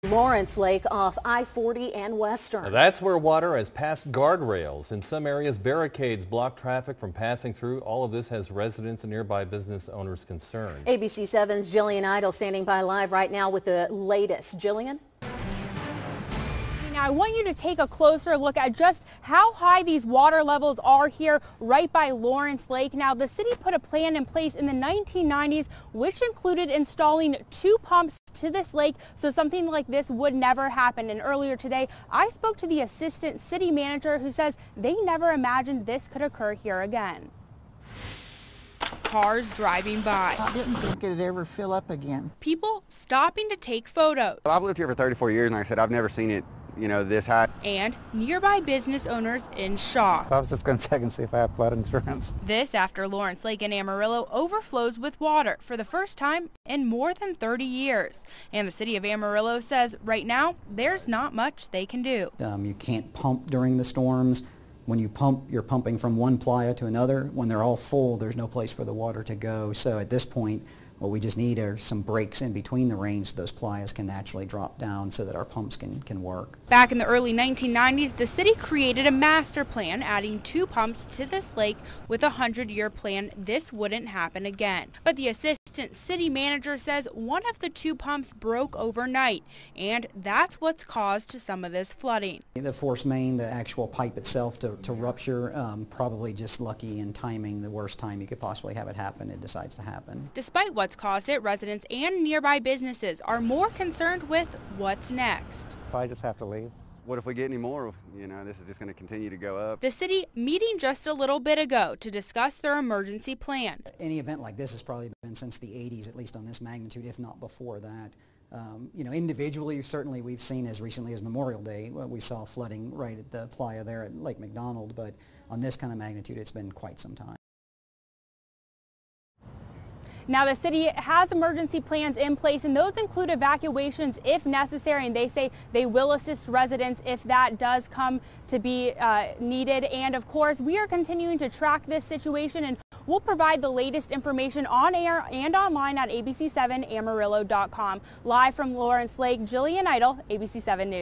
Lawrence Lake off I-40 and Western. That's where water has passed guardrails. In some areas, barricades block traffic from passing through. All of this has residents and nearby business owners concerned. ABC 7's Jillian Idle standing by live right now with the latest. Jillian? Now, I want you to take a closer look at just how high these water levels are here right by Lawrence Lake. Now, the city put a plan in place in the 1990s, which included installing 2 pumps to this lake so something like this would never happen. And earlier today, I spoke to the assistant city manager who says they never imagined this could occur here again. Cars driving by. I didn't think it'd ever fill up again. People stopping to take photos. I've lived here for 34 years, and like I said, I've never seen it, this high. And nearby business owners in shock. I was just going to check and see if I have flood insurance. This after Lawrence Lake in Amarillo overflows with water for the first time in more than 30 years. And the city of Amarillo says right now there's not much they can do. You can't pump during the storms. When you pump, you're pumping from one playa to another. When they're all full, there's no place for the water to go. So at this point, what we just need are some breaks in between the rains so those playas can naturally drop down so that our pumps can work. Back in the early 1990s, the city created a master plan adding 2 pumps to this lake. With a 100-year plan, this wouldn't happen again. But the assistant city manager says one of the 2 pumps broke overnight, and that's what's caused some of this flooding. The force main, the actual pipe itself to rupture, probably just lucky in timing. The worst time you could possibly have it happen, it decides to happen. Despite what's caused it, residents and nearby businesses are more concerned with what's next. I just have to leave. What if we get any more? This is just going to continue to go up. The city meeting just a little bit ago to discuss their emergency plan. Any event like this has probably been since the 80s, at least on this magnitude, if not before that. Individually, certainly we've seen as recently as Memorial Day, we saw flooding right at the playa there at Lake McDonald, but on this kind of magnitude, it's been quite some time. Now, the city has emergency plans in place, and those include evacuations if necessary, and they say they will assist residents if that does come to be needed. And of course, we are continuing to track this situation, and we'll provide the latest information on air and online at abc7amarillo.com. Live from Lawrence Lake, Jillian Idle, ABC 7 News.